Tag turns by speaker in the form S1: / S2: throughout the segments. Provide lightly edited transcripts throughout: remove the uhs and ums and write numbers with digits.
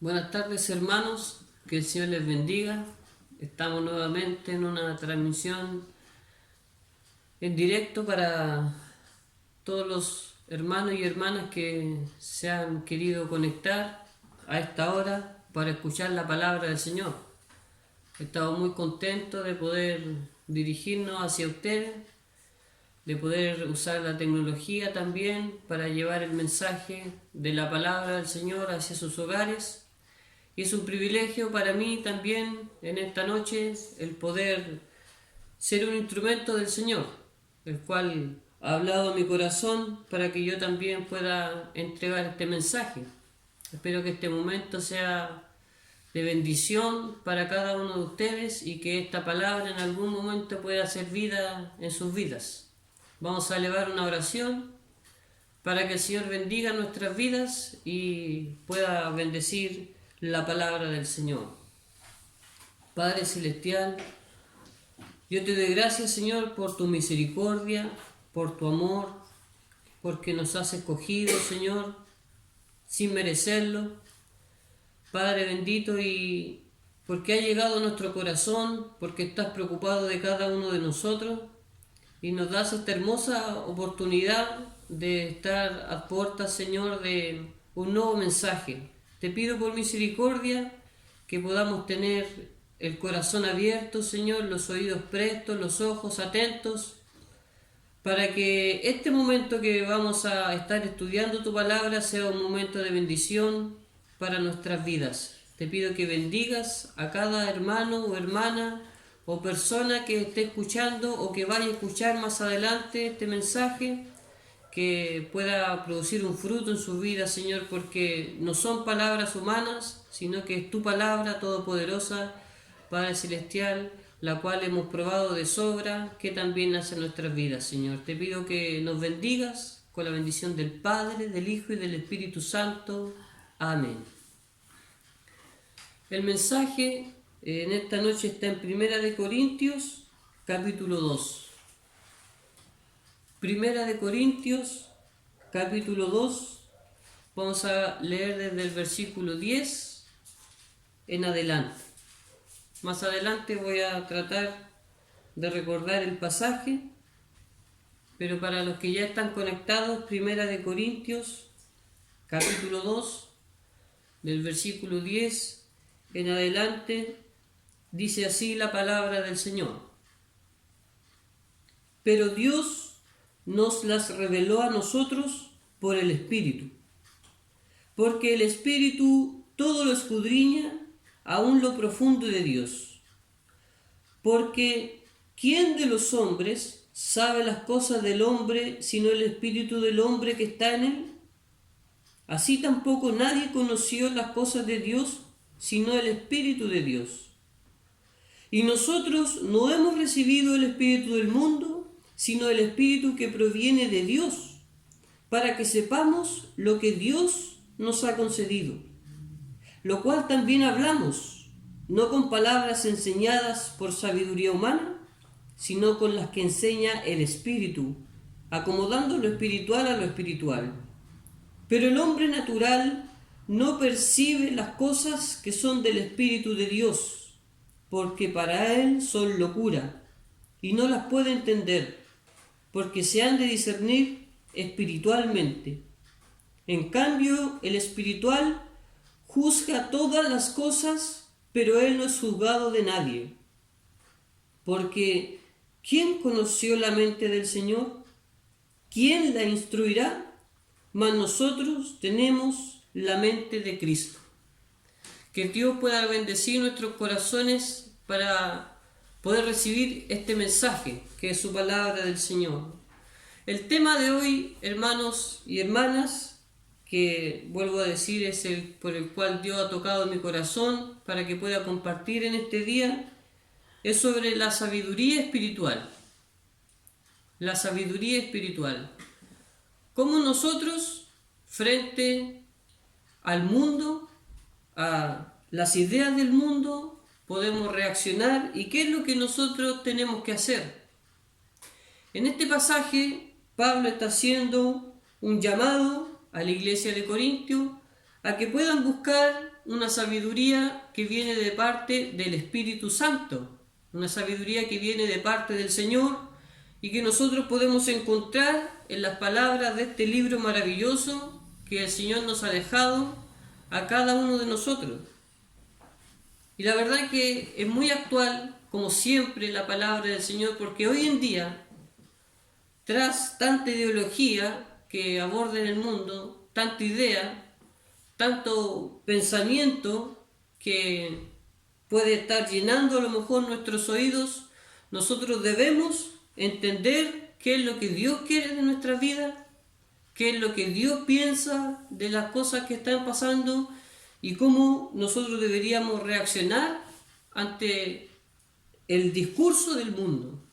S1: Buenas tardes, hermanos, que el Señor les bendiga. Estamos nuevamente en una transmisión en directo para todos los hermanos y hermanas que se han querido conectar a esta hora para escuchar la palabra del Señor. Estamos muy contentos de poder dirigirnos hacia ustedes, de poder usar la tecnología también para llevar el mensaje de la palabra del Señor hacia sus hogares. Y es un privilegio para mí también en esta noche el poder ser un instrumento del Señor, el cual ha hablado a mi corazón para que yo también pueda entregar este mensaje. Espero que este momento sea de bendición para cada uno de ustedes y que esta palabra en algún momento pueda hacer vida en sus vidas. Vamos a elevar una oración para que el Señor bendiga nuestras vidas y pueda bendecir la palabra del Señor. Padre Celestial, yo te doy gracias, Señor, por tu misericordia, por tu amor, porque nos has escogido, Señor, sin merecerlo. Padre bendito, y porque ha llegado a nuestro corazón, porque estás preocupado de cada uno de nosotros y nos das esta hermosa oportunidad de estar a puertas, Señor, de un nuevo mensaje. Te pido por misericordia que podamos tener el corazón abierto, Señor, los oídos prestos, los ojos atentos, para que este momento que vamos a estar estudiando tu palabra sea un momento de bendición para nuestras vidas. Te pido que bendigas a cada hermano o hermana o persona que esté escuchando o que vaya a escuchar más adelante este mensaje, que pueda producir un fruto en su vida, Señor, porque no son palabras humanas, sino que es tu palabra todopoderosa, Padre Celestial, la cual hemos probado de sobra, que también hace en nuestras vidas, Señor. Te pido que nos bendigas con la bendición del Padre, del Hijo y del Espíritu Santo. Amén. El mensaje en esta noche está en 1 Corintios, capítulo 2. Primera de Corintios, capítulo 2, vamos a leer desde el versículo 10 en adelante. Más adelante voy a tratar de recordar el pasaje, pero para los que ya están conectados, Primera de Corintios, capítulo 2, del versículo 10 en adelante, dice así la palabra del Señor. Pero Dios nos las reveló a nosotros por el Espíritu, porque el Espíritu todo lo escudriña, aún lo profundo de Dios. Porque ¿quién de los hombres sabe las cosas del hombre sino el Espíritu del hombre que está en él? Así tampoco nadie conoció las cosas de Dios sino el Espíritu de Dios. Y nosotros no hemos recibido el Espíritu del mundo, sino el Espíritu que proviene de Dios, para que sepamos lo que Dios nos ha concedido, lo cual también hablamos, no con palabras enseñadas por sabiduría humana, sino con las que enseña el Espíritu, acomodando lo espiritual a lo espiritual. Pero el hombre natural no percibe las cosas que son del Espíritu de Dios, porque para él son locura, y no las puede entender, porque se han de discernir espiritualmente. En cambio, el espiritual juzga todas las cosas, pero él no es juzgado de nadie. Porque ¿quién conoció la mente del Señor? ¿Quién la instruirá? Mas nosotros tenemos la mente de Cristo. Que Dios pueda bendecir nuestros corazones para poder recibir este mensaje, que es su palabra del Señor. El tema de hoy, hermanos y hermanas, que vuelvo a decir es el por el cual Dios ha tocado mi corazón para que pueda compartir en este día, es sobre la sabiduría espiritual. La sabiduría espiritual. Cómo nosotros, frente al mundo, a las ideas del mundo, podemos reaccionar y qué es lo que nosotros tenemos que hacer. En este pasaje, Pablo está haciendo un llamado a la iglesia de Corintio a que puedan buscar una sabiduría que viene de parte del Espíritu Santo, una sabiduría que viene de parte del Señor y que nosotros podemos encontrar en las palabras de este libro maravilloso que el Señor nos ha dejado a cada uno de nosotros. Y la verdad que es muy actual, como siempre, la palabra del Señor, porque hoy en día, tras tanta ideología que aborda en el mundo, tanta idea, tanto pensamiento que puede estar llenando a lo mejor nuestros oídos, nosotros debemos entender qué es lo que Dios quiere de nuestra vida, qué es lo que Dios piensa de las cosas que están pasando y cómo nosotros deberíamos reaccionar ante el discurso del mundo.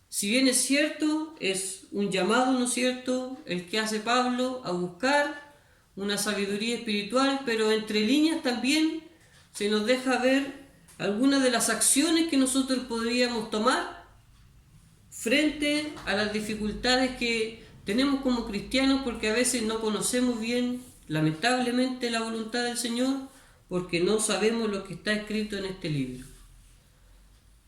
S1: Si bien es cierto, es un llamado, ¿no es cierto?, el que hace Pablo a buscar una sabiduría espiritual, pero entre líneas también se nos deja ver algunas de las acciones que nosotros podríamos tomar frente a las dificultades que tenemos como cristianos, porque a veces no conocemos bien, lamentablemente, la voluntad del Señor, porque no sabemos lo que está escrito en este libro.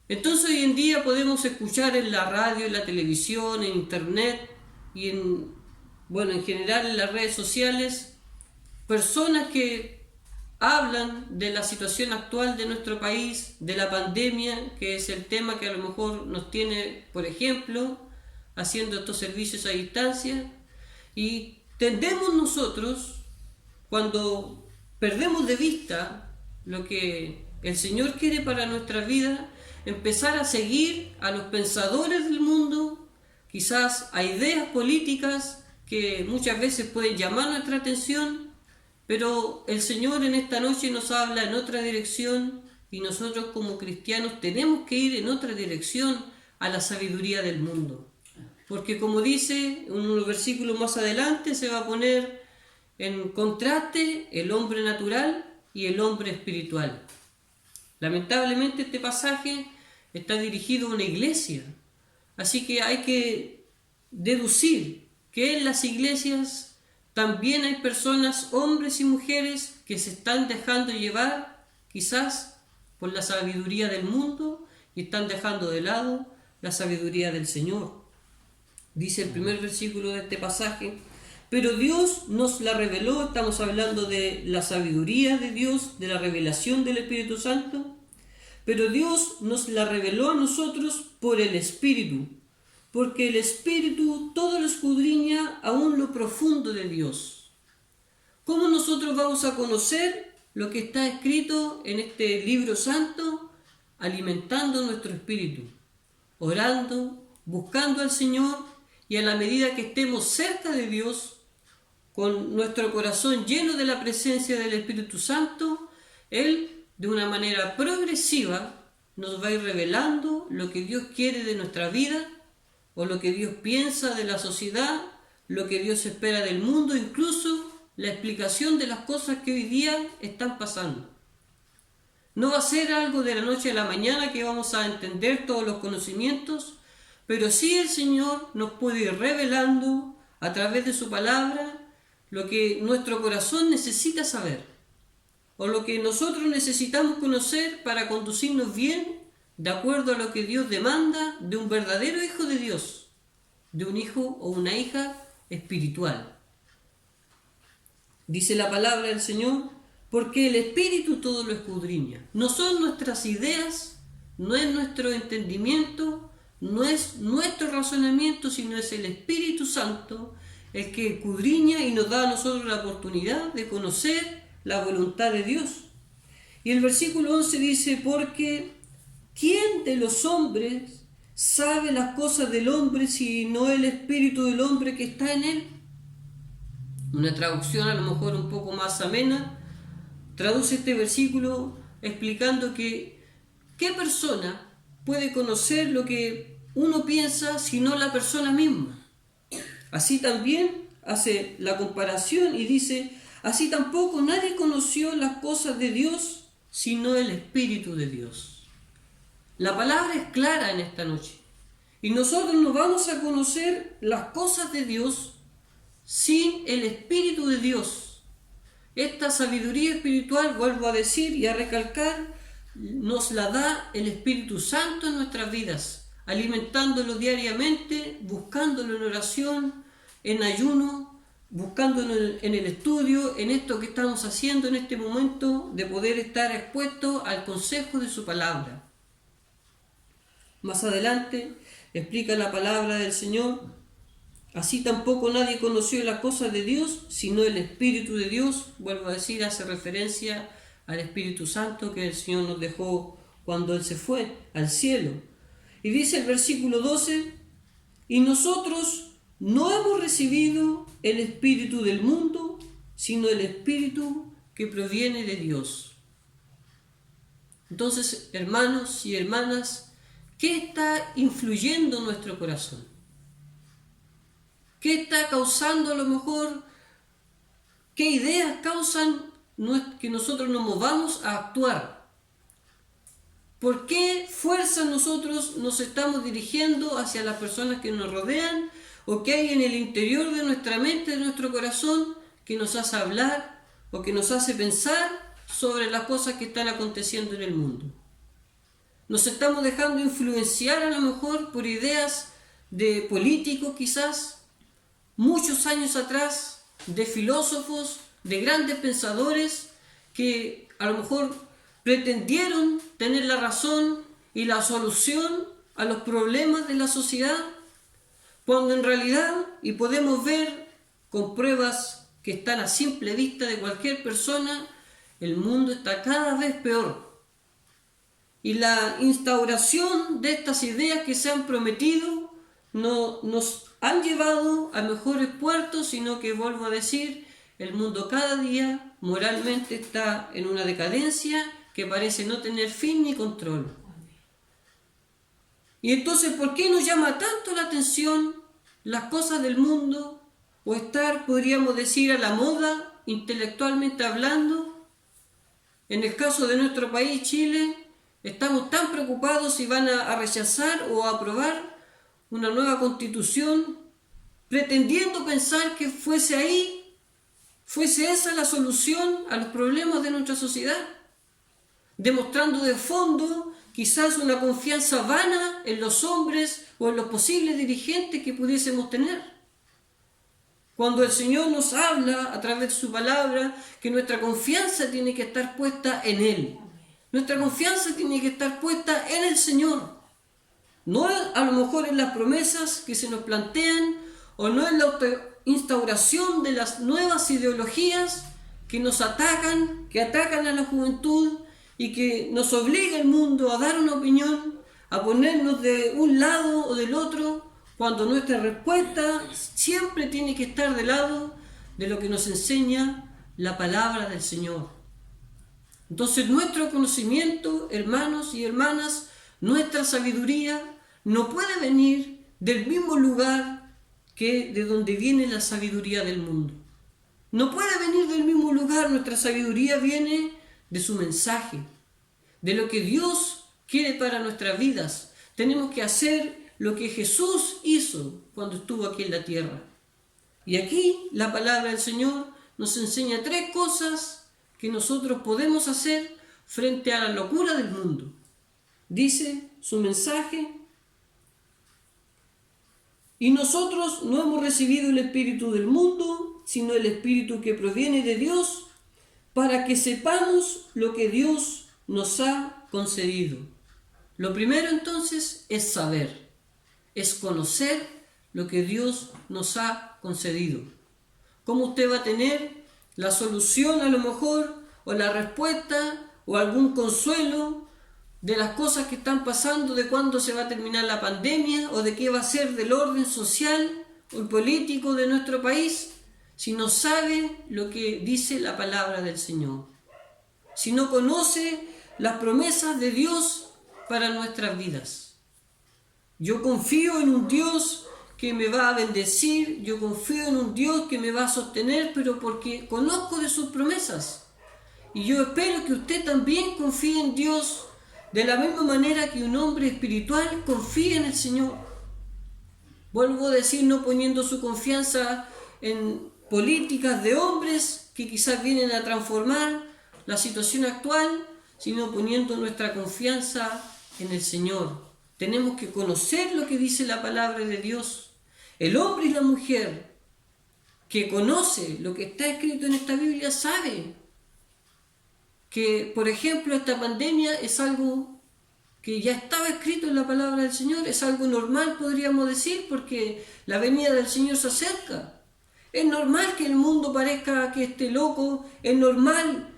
S1: Entonces hoy en día podemos escuchar en la radio, en la televisión, en internet y en general en las redes sociales, personas que hablan de la situación actual de nuestro país, de la pandemia, que es el tema que a lo mejor nos tiene, por ejemplo, haciendo estos servicios a distancia, y tendemos nosotros, cuando perdemos de vista lo que el Señor quiere para nuestra vida, empezar a seguir a los pensadores del mundo, quizás a ideas políticas que muchas veces pueden llamar nuestra atención, pero el Señor en esta noche nos habla en otra dirección y nosotros como cristianos tenemos que ir en otra dirección, a la sabiduría del mundo. Porque como dice en unos versículos más adelante, se va a poner en contraste el hombre natural y el hombre espiritual. Lamentablemente este pasaje está dirigido a una iglesia, así que hay que deducir que en las iglesias también hay personas, hombres y mujeres, que se están dejando llevar quizás por la sabiduría del mundo y están dejando de lado la sabiduría del Señor. Dice el primer versículo de este pasaje: pero Dios nos la reveló. Estamos hablando de la sabiduría de Dios, de la revelación del Espíritu Santo. Pero Dios nos la reveló a nosotros por el Espíritu, porque el Espíritu todo lo escudriña aún lo profundo de Dios. ¿Cómo nosotros vamos a conocer lo que está escrito en este libro santo? Alimentando nuestro espíritu, orando, buscando al Señor, y a la medida que estemos cerca de Dios, con nuestro corazón lleno de la presencia del Espíritu Santo, Él de una manera progresiva nos va a ir revelando lo que Dios quiere de nuestra vida, o lo que Dios piensa de la sociedad, lo que Dios espera del mundo, incluso la explicación de las cosas que hoy día están pasando. No va a ser algo de la noche a la mañana que vamos a entender todos los conocimientos, pero sí el Señor nos puede ir revelando a través de su palabra lo que nuestro corazón necesita saber, o lo que nosotros necesitamos conocer para conducirnos bien de acuerdo a lo que Dios demanda de un verdadero hijo de Dios, de un hijo o una hija espiritual. Dice la palabra del Señor: porque el Espíritu todo lo escudriña. No son nuestras ideas, no es nuestro entendimiento, no es nuestro razonamiento, sino es el Espíritu Santo el que escudriña y nos da a nosotros la oportunidad de conocer la voluntad de Dios. Y el versículo 11 dice: porque ¿quién de los hombres sabe las cosas del hombre sino el espíritu del hombre que está en él? Una traducción a lo mejor un poco más amena traduce este versículo explicando que ¿qué persona puede conocer lo que uno piensa sino la persona misma? Así también hace la comparación y dice: así tampoco nadie conoció las cosas de Dios sino el Espíritu de Dios. La palabra es clara en esta noche, y nosotros no vamos a conocer las cosas de Dios sin el Espíritu de Dios. Esta sabiduría espiritual, vuelvo a decir y a recalcar, nos la da el Espíritu Santo en nuestras vidas, alimentándolo diariamente, buscándolo en oración, en ayuno, buscándolo en el estudio, en esto que estamos haciendo en este momento, de poder estar expuestos al consejo de su palabra. Más adelante explica la palabra del Señor: así tampoco nadie conoció las cosas de Dios, sino el Espíritu de Dios. Vuelvo a decir, hace referencia al Espíritu Santo que el Señor nos dejó cuando Él se fue al cielo. Y dice el versículo 12: y nosotros no hemos recibido el Espíritu del mundo, sino el Espíritu que proviene de Dios. Entonces, hermanos y hermanas, ¿qué está influyendo en nuestro corazón? ¿Qué está causando a lo mejor? ¿Qué ideas causan que nosotros nos movamos a actuar? ¿Por qué fuerza nosotros nos estamos dirigiendo hacia las personas que nos rodean? ¿O qué hay en el interior de nuestra mente, de nuestro corazón, que nos hace hablar o que nos hace pensar sobre las cosas que están aconteciendo en el mundo? Nos estamos dejando influenciar a lo mejor por ideas de políticos quizás, muchos años atrás, de filósofos, de grandes pensadores que a lo mejor pretendieron tener la razón y la solución a los problemas de la sociedad, cuando en realidad, y podemos ver con pruebas que están a simple vista de cualquier persona, el mundo está cada vez peor. Y la instauración de estas ideas que se han prometido no nos han llevado a mejores puertos, sino que, vuelvo a decir, el mundo cada día moralmente está en una decadencia que parece no tener fin ni control. Y entonces, ¿por qué nos llama tanto la atención las cosas del mundo? O estar, podríamos decir, a la moda, intelectualmente hablando. En el caso de nuestro país, Chile, estamos tan preocupados si van a rechazar o a aprobar una nueva constitución, pretendiendo pensar que fuese esa la solución a los problemas de nuestra sociedad, demostrando de fondo quizás una confianza vana en los hombres o en los posibles dirigentes que pudiésemos tener. Cuando el Señor nos habla a través de su palabra que nuestra confianza tiene que estar puesta en Él. Nuestra confianza tiene que estar puesta en el Señor. No a lo mejor en las promesas que se nos plantean o no en la instauración de las nuevas ideologías que nos atacan, que atacan a la juventud y que nos obliga el mundo a dar una opinión, a ponernos de un lado o del otro, cuando nuestra respuesta siempre tiene que estar del lado de lo que nos enseña la palabra del Señor. Entonces nuestro conocimiento, hermanos y hermanas, nuestra sabiduría no puede venir del mismo lugar que de donde viene la sabiduría del mundo. No puede venir del mismo lugar, nuestra sabiduría viene de su mensaje, de lo que Dios quiere para nuestras vidas. Tenemos que hacer lo que Jesús hizo cuando estuvo aquí en la tierra. Y aquí la palabra del Señor nos enseña 3 cosas que nosotros podemos hacer frente a la locura del mundo. Dice su mensaje: y nosotros no hemos recibido el Espíritu del mundo, sino el Espíritu que proviene de Dios, para que sepamos lo que Dios nos ha concedido. Lo primero entonces es saber, es conocer lo que Dios nos ha concedido. ¿Cómo usted va a tener la solución a lo mejor, o la respuesta, o algún consuelo de las cosas que están pasando, de cuándo se va a terminar la pandemia, o de qué va a ser del orden social o político de nuestro país, si no sabe lo que dice la palabra del Señor? Si no conoce las promesas de Dios para nuestras vidas. Yo confío en un Dios que me va a bendecir, yo confío en un Dios que me va a sostener, pero porque conozco de sus promesas. Y yo espero que usted también confíe en Dios de la misma manera que un hombre espiritual confía en el Señor. Vuelvo a decir, no poniendo su confianza en políticas de hombres, que quizás vienen a transformar la situación actual, sino poniendo nuestra confianza en el Señor. Tenemos que conocer lo que dice la palabra de Dios. El hombre y la mujer que conoce lo que está escrito en esta Biblia sabe que, por ejemplo, esta pandemia es algo que ya estaba escrito en la palabra del Señor, es algo normal, podríamos decir, porque la venida del Señor se acerca. Es normal que el mundo parezca que esté loco, es normal,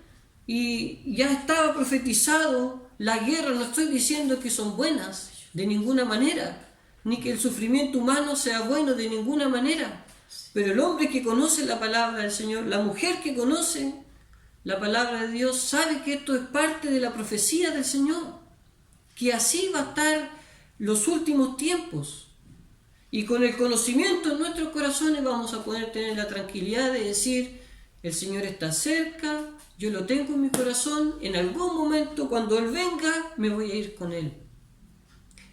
S1: y ya estaba profetizado la guerra. No estoy diciendo que son buenas, de ninguna manera, ni que el sufrimiento humano sea bueno, de ninguna manera. Pero el hombre que conoce la palabra del Señor, la mujer que conoce la palabra de Dios, sabe que esto es parte de la profecía del Señor, que así va a estar los últimos tiempos. Y con el conocimiento en nuestros corazones vamos a poder tener la tranquilidad de decir, el Señor está cerca, yo lo tengo en mi corazón, en algún momento cuando Él venga me voy a ir con Él.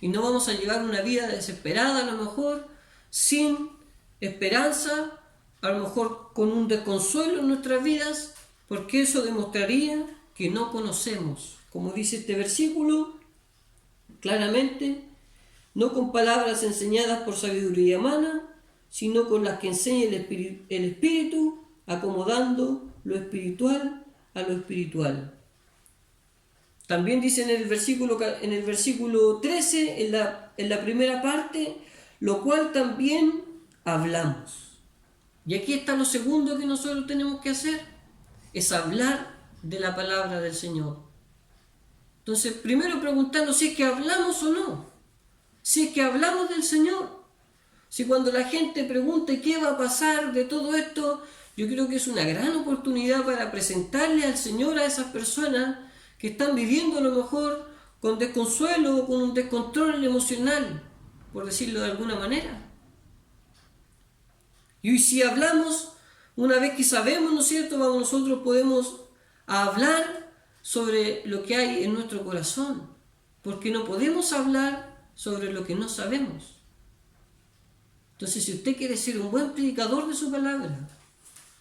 S1: Y no vamos a llevar una vida desesperada, a lo mejor, sin esperanza, a lo mejor con un desconsuelo en nuestras vidas, porque eso demostraría que no conocemos. Como dice este versículo, claramente, no con palabras enseñadas por sabiduría humana, sino con las que enseña el Espíritu, acomodando lo espiritual a lo espiritual. También dice en el versículo 13, en la primera parte, lo cual también hablamos. Y aquí está lo segundo que nosotros tenemos que hacer, es hablar de la palabra del Señor. Entonces, primero preguntarnos si es que hablamos o no, si es que hablamos del Señor. Si cuando la gente pregunta qué va a pasar de todo esto, yo creo que es una gran oportunidad para presentarle al Señor a esas personas que están viviendo a lo mejor con desconsuelo o con un descontrol emocional, por decirlo de alguna manera. Y si hablamos, una vez que sabemos, ¿no es cierto?, nosotros podemos hablar sobre lo que hay en nuestro corazón, porque no podemos hablar sobre lo que no sabemos. Entonces, si usted quiere ser un buen predicador de su palabra,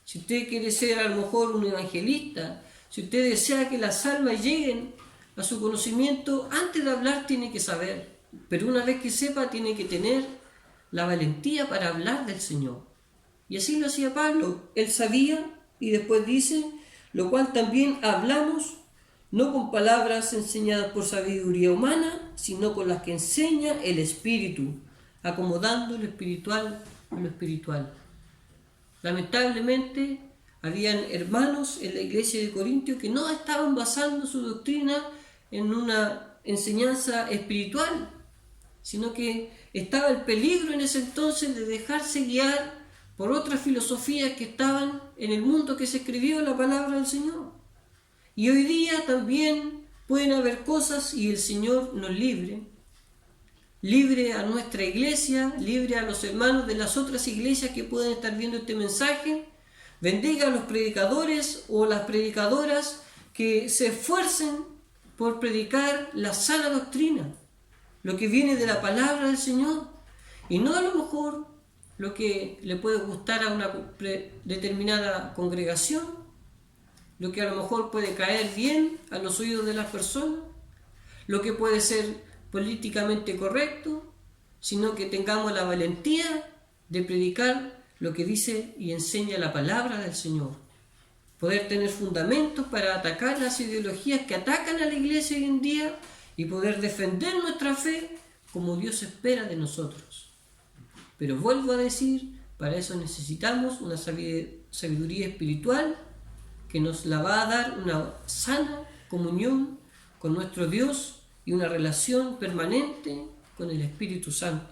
S1: si usted quiere ser a lo mejor un evangelista, si usted desea que las almas lleguen a su conocimiento, antes de hablar tiene que saber, pero una vez que sepa tiene que tener la valentía para hablar del Señor. Y así lo hacía Pablo, él sabía y después dice, lo cual también hablamos, no con palabras enseñadas por sabiduría humana, sino con las que enseña el Espíritu, acomodando lo espiritual a lo espiritual. Lamentablemente, habían hermanos en la iglesia de Corintios que no estaban basando su doctrina en una enseñanza espiritual, sino que estaba el peligro en ese entonces de dejarse guiar por otras filosofías que estaban en el mundo que se escribió la palabra del Señor. Y hoy día también pueden haber cosas, y el Señor nos libre a nuestra iglesia, libre a los hermanos de las otras iglesias que pueden estar viendo este mensaje, bendiga a los predicadores o las predicadoras que se esfuercen por predicar la sana doctrina, lo que viene de la palabra del Señor, y no a lo mejor lo que le puede gustar a una determinada congregación, lo que a lo mejor puede caer bien a los oídos de las personas, lo que puede ser políticamente correcto, sino que tengamos la valentía de predicar lo que dice y enseña la palabra del Señor. Poder tener fundamentos para atacar las ideologías que atacan a la iglesia hoy en día y poder defender nuestra fe como Dios espera de nosotros. Pero vuelvo a decir, para eso necesitamos una sabiduría espiritual que nos la va a dar una sana comunión con nuestro Dios y una relación permanente con el Espíritu Santo.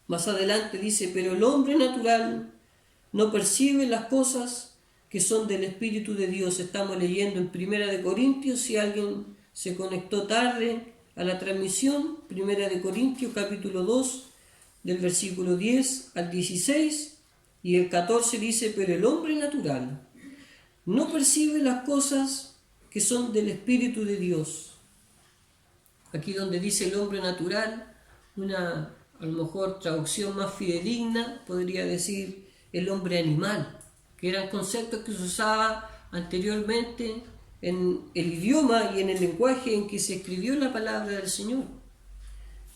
S1: Más adelante dice, pero el hombre natural no percibe las cosas que son del Espíritu de Dios. Estamos leyendo en 1 Corintios, si alguien se conectó tarde a la transmisión, 1 Corintios capítulo 2, del versículo 10 al 16, y el 14 dice, pero el hombre natural no percibe las cosas que son del Espíritu de Dios. Aquí donde dice el hombre natural, a lo mejor traducción más fidedigna podría decir el hombre animal, que que eran conceptos que se usaba anteriormente en el idioma y en el lenguaje en que se escribió la palabra del Señor.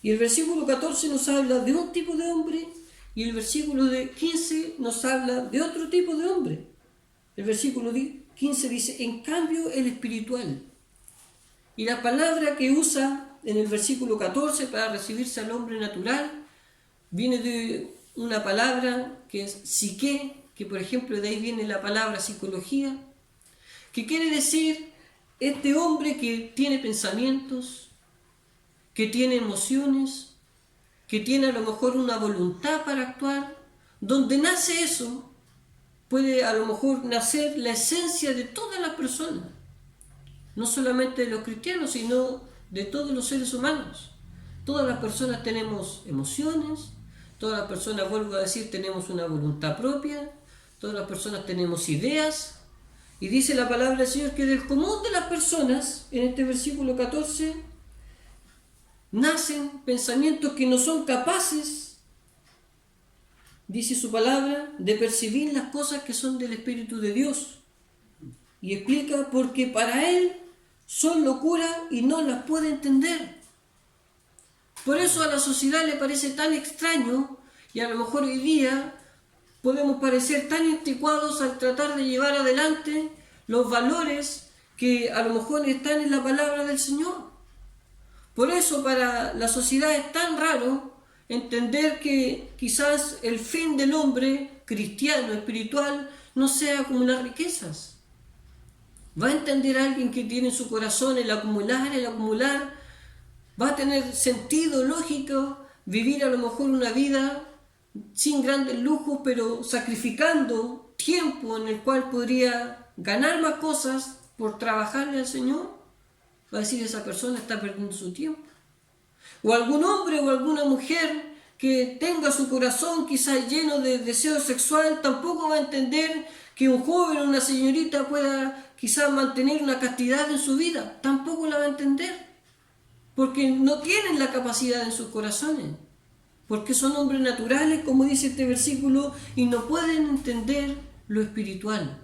S1: Y el versículo 14 nos habla de un tipo de hombre y el versículo 15 nos habla de otro tipo de hombre. El versículo 15 dice, en cambio el espiritual. Y la palabra que usa en el versículo 14 para recibirse al hombre natural viene de una palabra que es psique, que por ejemplo de ahí viene la palabra psicología, que quiere decir este hombre que tiene pensamientos, que tiene emociones, que tiene a lo mejor una voluntad para actuar. Donde nace eso, puede a lo mejor nacer la esencia de todas las personas, no solamente de los cristianos, sino de todos los seres humanos. Todas las personas tenemos emociones, todas las personas, vuelvo a decir, tenemos una voluntad propia, todas las personas tenemos ideas, y dice la palabra del Señor que del común de las personas, en este versículo 14, nacen pensamientos que no son capaces, dice su palabra, de percibir las cosas que son del Espíritu de Dios. Y explica, porque para Él son locura y no las puede entender. Por eso a la sociedad le parece tan extraño, y a lo mejor hoy día podemos parecer tan anticuados al tratar de llevar adelante los valores que a lo mejor están en la palabra del Señor. Por eso para la sociedad es tan raro entender que quizás el fin del hombre cristiano, espiritual, no sea acumular riquezas. Va a entender alguien que tiene en su corazón el acumular, va a tener sentido lógico vivir a lo mejor una vida sin grandes lujos, pero sacrificando tiempo en el cual podría ganar más cosas por trabajarle al Señor. Va a decir, esa persona está perdiendo su tiempo. O algún hombre o alguna mujer que tenga su corazón quizás lleno de deseo sexual, tampoco va a entender que un joven o una señorita pueda quizás mantener una castidad en su vida. Tampoco la va a entender, porque no tienen la capacidad en sus corazones, porque son hombres naturales, como dice este versículo, y no pueden entender lo espiritual.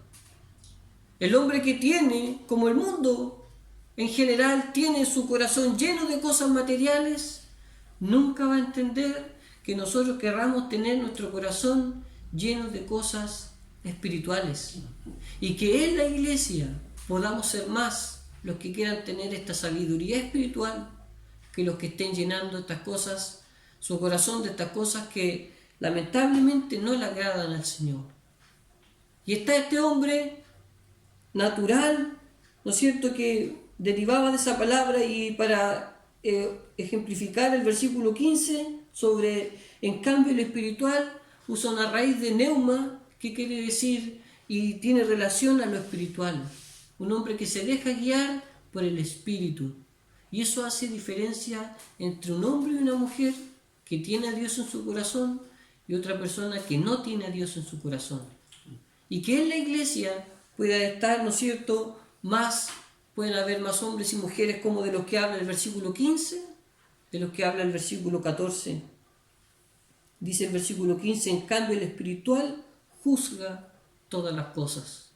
S1: El hombre que tiene, como el mundo en general, tiene su corazón lleno de cosas materiales, nunca va a entender que nosotros querramos tener nuestro corazón lleno de cosas espirituales, y que en la iglesia podamos ser más los que quieran tener esta sabiduría espiritual que los que estén llenando estas cosas, su corazón de estas cosas que lamentablemente no le agradan al Señor. Y está este hombre natural, ¿no es cierto?, que derivaba de esa palabra, y para ejemplificar el versículo 15 sobre en cambio el espiritual, usa una raíz de neuma, que quiere decir y tiene relación a lo espiritual. Un hombre que se deja guiar por el Espíritu. Y eso hace diferencia entre un hombre y una mujer que tiene a Dios en su corazón y otra persona que no tiene a Dios en su corazón. Y que en la iglesia pueda estar, ¿no es cierto?, pueden haber más hombres y mujeres como de los que habla el versículo 15, de los que habla el versículo 14. Dice el versículo 15, en cambio el espiritual juzga todas las cosas.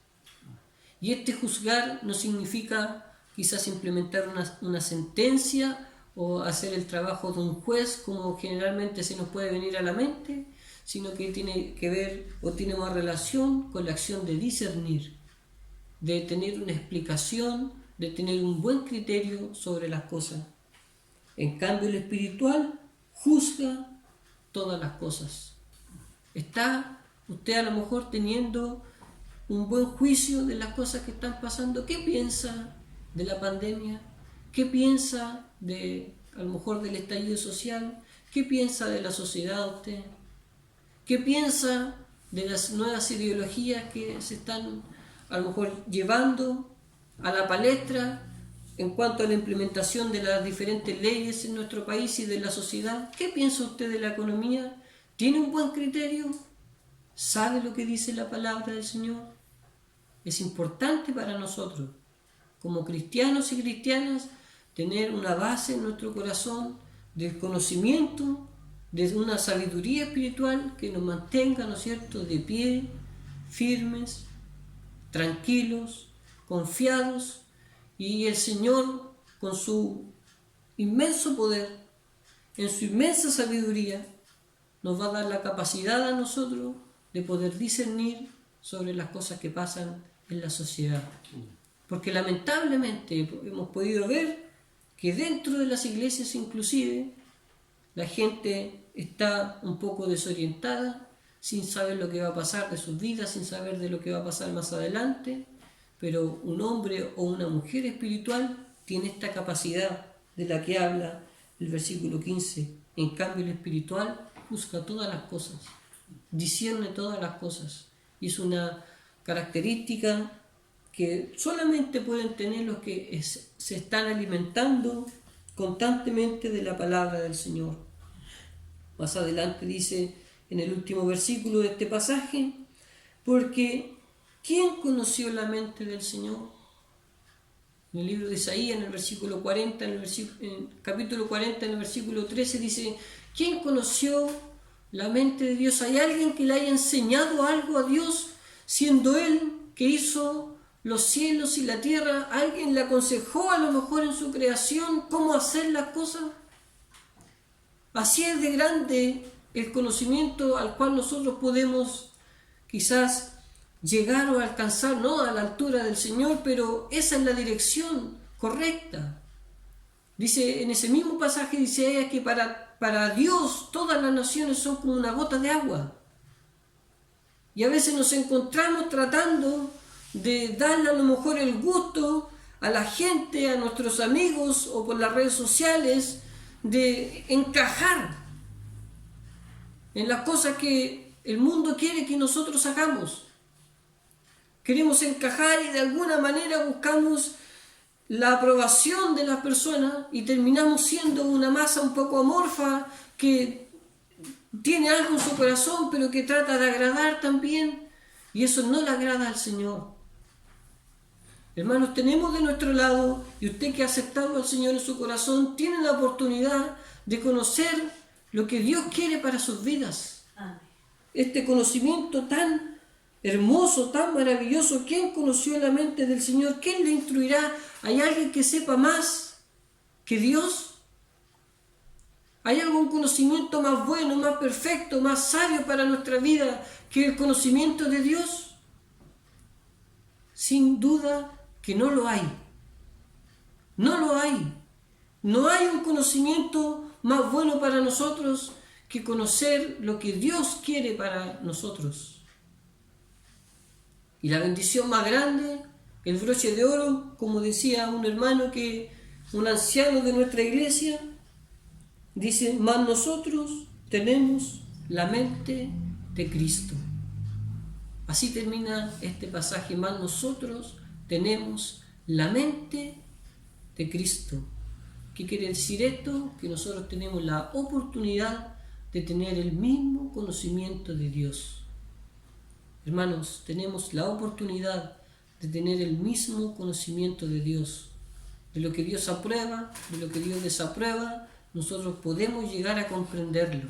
S1: Y este juzgar no significa quizás implementar una sentencia o hacer el trabajo de un juez, como generalmente se nos puede venir a la mente, sino que tiene que ver o tiene más relación con la acción de discernir, de tener una explicación, de tener un buen criterio sobre las cosas. En cambio, el espiritual juzga todas las cosas. ¿Está usted a lo mejor teniendo un buen juicio de las cosas que están pasando? ¿Qué piensa de la pandemia? ¿Qué piensa a lo mejor del estallido social? ¿Qué piensa de la sociedad usted? ¿Qué piensa de las nuevas ideologías que se están a lo mejor llevando a la palestra en cuanto a la implementación de las diferentes leyes en nuestro país y de la sociedad? ¿Qué piensa usted de la economía? ¿Tiene un buen criterio? ¿Sabe lo que dice la palabra del Señor? Es importante para nosotros, como cristianos y cristianas, tener una base en nuestro corazón del conocimiento, de una sabiduría espiritual que nos mantenga, ¿no es cierto?, de pie, firmes, tranquilos, confiados, y el Señor, con su inmenso poder, en su inmensa sabiduría, nos va a dar la capacidad a nosotros de poder discernir sobre las cosas que pasan en la sociedad. Porque lamentablemente hemos podido ver que dentro de las iglesias inclusive la gente está un poco desorientada, sin saber lo que va a pasar de sus vidas, sin saber de lo que va a pasar más adelante, pero un hombre o una mujer espiritual tiene esta capacidad de la que habla el versículo 15. En cambio, el espiritual juzga todas las cosas, discierne todas las cosas, y es una característica que solamente pueden tener los que se están alimentando constantemente de la palabra del Señor. Más adelante dice en el último versículo de este pasaje, porque ¿quién conoció la mente del Señor? En el libro de Isaías, en el versículo 40, en el capítulo 40, en el versículo 13, dice, ¿quién conoció la mente de Dios? ¿Hay alguien que le haya enseñado algo a Dios, siendo Él que hizo los cielos y la tierra? ¿Alguien le aconsejó a lo mejor en su creación cómo hacer las cosas? Así es de grande el conocimiento al cual nosotros podemos quizás llegar o alcanzar, no a la altura del Señor, pero esa es la dirección correcta. Dice en ese mismo pasaje, dice ella que para Dios todas las naciones son como una gota de agua. Y a veces nos encontramos tratando de darle a lo mejor el gusto a la gente, a nuestros amigos o por las redes sociales, de encajar en las cosas que el mundo quiere que nosotros hagamos. Queremos encajar y de alguna manera buscamos la aprobación de las personas y terminamos siendo una masa un poco amorfa que tiene algo en su corazón pero que trata de agradar también, y eso no le agrada al Señor. Hermanos, tenemos de nuestro lado, y usted que ha aceptado al Señor en su corazón, tiene la oportunidad de conocer lo que Dios quiere para sus vidas. Amén. Este conocimiento tan hermoso, tan maravilloso, ¿quién conoció la mente del Señor? ¿Quién le instruirá? ¿Hay alguien que sepa más que Dios? ¿Hay algún conocimiento más bueno, más perfecto, más sabio para nuestra vida que el conocimiento de Dios? Sin duda que no lo hay. No lo hay. No hay un conocimiento más bueno para nosotros que conocer lo que Dios quiere para nosotros. Y la bendición más grande, el broche de oro, como decía un hermano, un anciano de nuestra iglesia, dice, mas nosotros tenemos la mente de Cristo. Así termina este pasaje, mas nosotros tenemos la mente de Cristo. ¿Qué quiere decir esto? Que nosotros tenemos la oportunidad de tener el mismo conocimiento de Dios. Hermanos, tenemos la oportunidad de tener el mismo conocimiento de Dios. De lo que Dios aprueba, de lo que Dios desaprueba, nosotros podemos llegar a comprenderlo.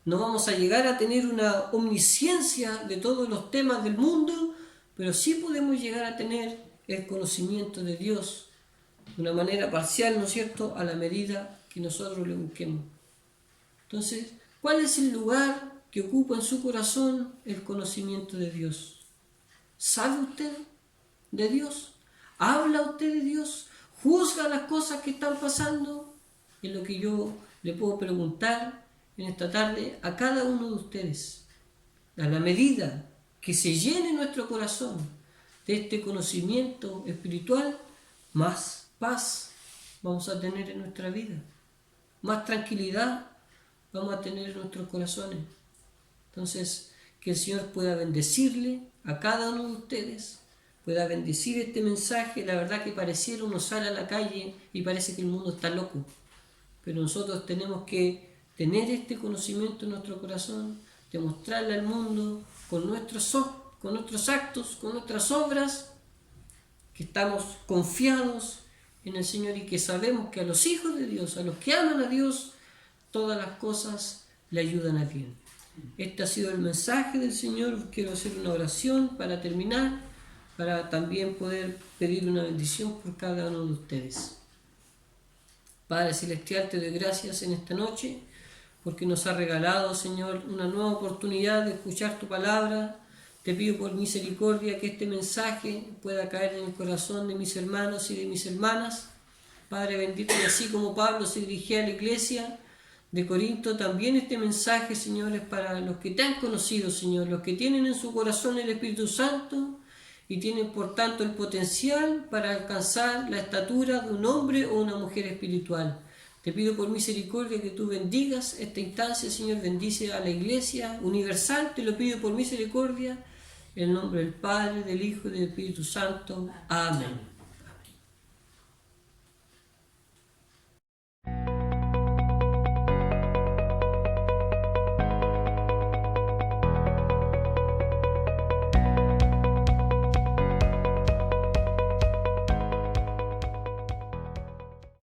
S1: No vamos a llegar a tener una omnisciencia de todos los temas del mundo, pero sí podemos llegar a tener el conocimiento de Dios de una manera parcial, ¿no es cierto?, a la medida que nosotros le busquemos. Entonces, ¿cuál es el lugar que ocupa en su corazón el conocimiento de Dios? ¿Sabe usted de Dios? ¿Habla usted de Dios? ¿Juzga las cosas que están pasando? Es lo que yo le puedo preguntar en esta tarde a cada uno de ustedes. A la medida que se llene nuestro corazón de este conocimiento espiritual, más paz vamos a tener en nuestra vida, más tranquilidad vamos a tener en nuestros corazones. Entonces, que el Señor pueda bendecirle a cada uno de ustedes, pueda bendecir este mensaje. La verdad que pareciera uno sale a la calle y parece que el mundo está loco, pero nosotros tenemos que tener este conocimiento en nuestro corazón, demostrarle al mundo con nuestros actos, con nuestras obras, que estamos confiados en el Señor y que sabemos que a los hijos de Dios, a los que aman a Dios, todas las cosas le ayudan a bien. Este ha sido el mensaje del Señor. Quiero hacer una oración para terminar, para también poder pedir una bendición por cada uno de ustedes. Padre Celestial, te doy gracias en esta noche, porque nos ha regalado, Señor, una nueva oportunidad de escuchar tu palabra. Te pido por misericordia que este mensaje pueda caer en el corazón de mis hermanos y de mis hermanas. Padre bendito, y así como Pablo se dirigía a la iglesia de Corinto, también este mensaje, Señor, es para los que te han conocido, Señor, los que tienen en su corazón el Espíritu Santo y tienen por tanto el potencial para alcanzar la estatura de un hombre o una mujer espiritual. Te pido por misericordia que tú bendigas esta instancia, Señor, bendice a la Iglesia Universal, te lo pido por misericordia, en el nombre del Padre, del Hijo y del Espíritu Santo. Amén.